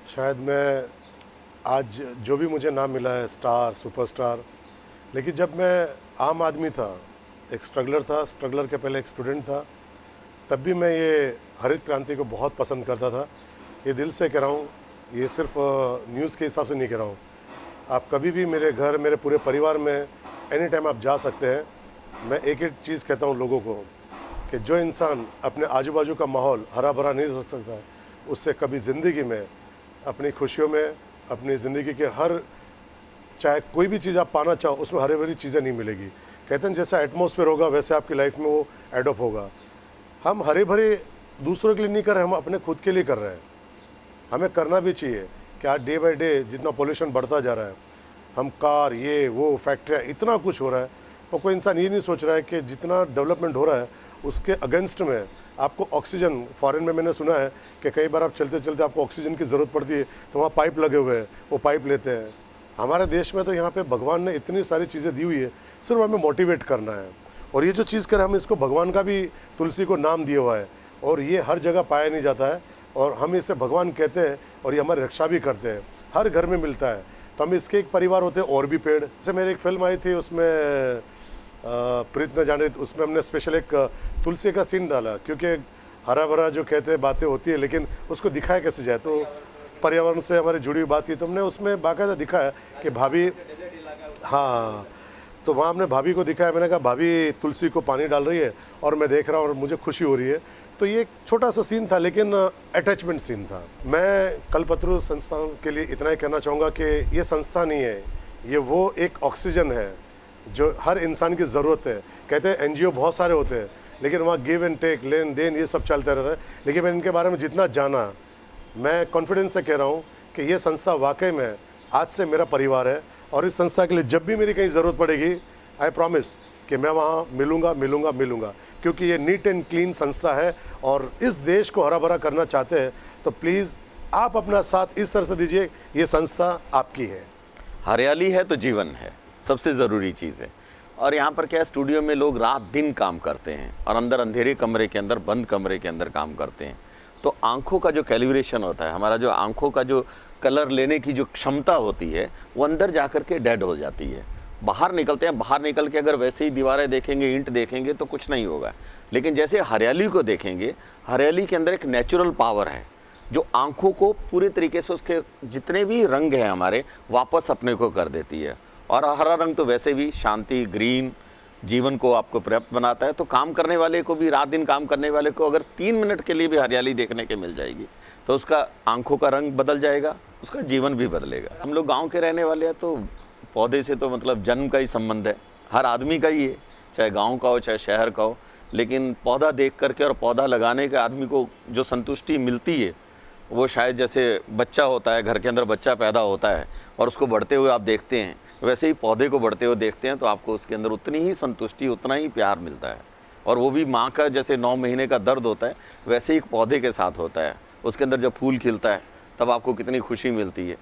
शायद मैं आज जो भी मुझे नाम मिला है स्टार, सुपरस्टार, लेकिन जब मैं आम आदमी था, एक स्ट्रगलर था, स्ट्रगलर के पहले एक स्टूडेंट था, तब भी मैं ये हरित क्रांति को बहुत पसंद करता था। ये दिल से कह रहा हूँ, ये सिर्फ न्यूज़ के हिसाब से नहीं कह रहा हूँ। आप कभी भी मेरे घर, मेरे पूरे परिवार में एनी टाइम आप जा सकते हैं। मैं एक एक चीज़ कहता हूँ लोगों को कि जो इंसान अपने आजू बाजू का माहौल हरा भरा नहीं रख सकता, उससे कभी ज़िंदगी में, अपनी खुशियों में, अपनी ज़िंदगी के हर, चाहे कोई भी चीज़ आप पाना चाहो, उसमें हरी भरी चीज़ें नहीं मिलेगी। कहते हैं जैसा एटमॉस्फेयर होगा वैसे आपकी लाइफ में वो एडॉप्ट होगा। हम हरे भरे दूसरों के लिए नहीं कर रहे, हम अपने खुद के लिए कर रहे हैं। हमें करना भी चाहिए कि आज डे बाय डे जितना पोल्यूशन बढ़ता जा रहा है, हम कार, ये वो फैक्ट्रियाँ, इतना कुछ हो रहा है, और कोई इंसान ये नहीं सोच रहा है कि जितना डेवलपमेंट हो रहा है उसके अगेंस्ट में आपको ऑक्सीजन, फॉरेन में मैंने सुना है कि कई बार आप चलते चलते आपको ऑक्सीजन की ज़रूरत पड़ती है तो वहाँ पाइप लगे हुए हैं, वो पाइप लेते हैं। हमारे देश में तो यहाँ पे भगवान ने इतनी सारी चीज़ें दी हुई है, सिर्फ हमें मोटिवेट करना है। और ये जो चीज़ करें, हम इसको भगवान का भी, तुलसी को नाम दिया हुआ है, और ये हर जगह पाया नहीं जाता है, और हम इसे भगवान कहते हैं और ये हमारी रक्षा भी करते हैं, हर घर में मिलता है। तो हम इसके एक परिवार होते हैं और भी पेड़। जैसे मेरी एक फिल्म आई थी, उसमें प्रीत न जाने, उसमें हमने स्पेशल एक तुलसी का सीन डाला, क्योंकि हरा भरा जो कहते हैं बातें होती है, लेकिन उसको दिखाया कैसे जाए, तो पर्यावरण से हमारी जुड़ी हुई बात थी। तो हमने उसमें बाकायदा दिखाया कि भाभी, हाँ, तो वहाँ हमने भाभी को दिखाया, मैंने कहा भाभी तुलसी को पानी डाल रही है और मैं देख रहा हूँ और मुझे खुशी हो रही है। तो ये एक छोटा सा सीन था, लेकिन अटैचमेंट सीन था। मैं कल्पतरु संस्थान के लिए इतना ही कहना चाहूँगा कि ये संस्था नहीं है, ये वो एक ऑक्सीजन है जो हर इंसान की ज़रूरत है। कहते हैं एनजीओ बहुत सारे होते हैं, लेकिन वहाँ गिव एंड टेक, लेन देन, ये सब चलता रहता है। लेकिन मैं इनके बारे में जितना जाना, मैं कॉन्फिडेंस से कह रहा हूँ कि ये संस्था वाकई में आज से मेरा परिवार है, और इस संस्था के लिए जब भी मेरी कहीं ज़रूरत पड़ेगी, आई प्रॉमिस कि मैं वहाँ मिलूँगा, क्योंकि ये नीट एंड क्लीन संस्था है और इस देश को हरा भरा करना चाहते हैं। तो प्लीज़ आप अपना साथ इस तरह से दीजिए, ये संस्था आपकी है। हरियाली है तो जीवन है, सबसे ज़रूरी चीज़ है। और यहाँ पर क्या है, स्टूडियो में लोग रात दिन काम करते हैं और अंदर अंधेरे कमरे के अंदर, बंद कमरे के अंदर काम करते हैं। तो आंखों का जो कैलिब्रेशन होता है, हमारा जो आंखों का जो कलर लेने की जो क्षमता होती है, वो अंदर जा कर के डेड हो जाती है। बाहर निकलते हैं, बाहर निकल के अगर वैसे ही दीवारें देखेंगे, ईंट देखेंगे तो कुछ नहीं होगा। लेकिन जैसे हरियाली को देखेंगे, हरियाली के अंदर एक नेचुरल पावर है जो आंखों को पूरे तरीके से, उसके जितने भी रंग हैं हमारे, वापस अपने को कर देती है। और हरा रंग तो वैसे भी शांति, ग्रीन, जीवन को आपको पर्याप्त बनाता है। तो काम करने वाले को भी, रात दिन काम करने वाले को अगर 3 मिनट के लिए भी हरियाली देखने के मिल जाएगी तो उसका आंखों का रंग बदल जाएगा, उसका जीवन भी बदलेगा। हम लोग गांव के रहने वाले हैं, तो पौधे से तो मतलब जन्म का ही संबंध है, हर आदमी का ही है, चाहे गाँव का हो चाहे शहर का हो। लेकिन पौधा देख करके और पौधा लगाने के आदमी को जो संतुष्टि मिलती है, वो शायद जैसे बच्चा होता है, घर के अंदर बच्चा पैदा होता है और उसको बढ़ते हुए आप देखते हैं, वैसे ही पौधे को बढ़ते हुए देखते हैं, तो आपको उसके अंदर उतनी ही संतुष्टि, उतना ही प्यार मिलता है। और वो भी माँ का जैसे 9 महीने का दर्द होता है, वैसे ही एक पौधे के साथ होता है। उसके अंदर जब फूल खिलता है तब आपको कितनी खुशी मिलती है।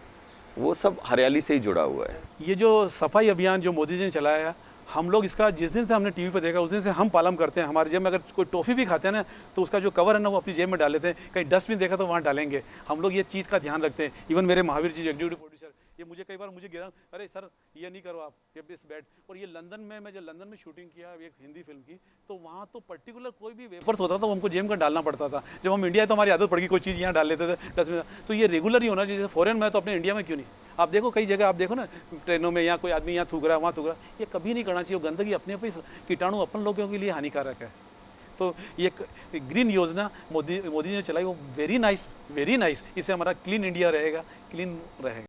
वो सब हरियाली से ही जुड़ा हुआ है। ये जो सफाई अभियान जो मोदी जी ने चलाया, हम लोग इसका जिस दिन से हमने टीवी पर देखा, उस दिन से हम पालन करते हैं। हमारे जेब में अगर कोई टॉफ़ी भी खाते हैं ना, तो उसका जो कवर है ना, वो अपनी जेब में डाल लेते हैं। कहीं डस्टबिन देखा तो वहाँ डालेंगे। हम लोग ये चीज़ का ध्यान रखते हैं। इवन मेरे महावीर जी एग्जीक्यूटिव प्रोड्यूसर, ये मुझे कई बार गिरा, अरे सर ये नहीं करो आप, ये इस बैड। और ये लंदन में, मैं जब लंदन में शूटिंग किया एक हिंदी फिल्म की, तो वहाँ तो पर्टिकुलर कोई भी वेपर्स होता था वो हमको जेब में डालना पड़ता था। जब हम इंडिया, तो हमारी आदत पड़ गई, कोई चीज़ यहाँ डाल लेते थे डस्टबिन। तो ये रेगुलर ही होना चाहिए। फॉरेन में तो अपने इंडिया में क्यों नहीं? आप देखो कई जगह, आप देखो ना ट्रेनों में, यहाँ कोई आदमी यहाँ थूक रहा है, वहाँ थूक रहा है, ये कभी नहीं करना चाहिए। वो गंदगी अपने आप ही, कीटाणु अपन लोगों के लिए हानिकारक है। तो ये ग्रीन योजना मोदी जी ने चलाई, वो वेरी नाइस। इससे हमारा क्लीन इंडिया रहेगा, क्लीन रहेगा।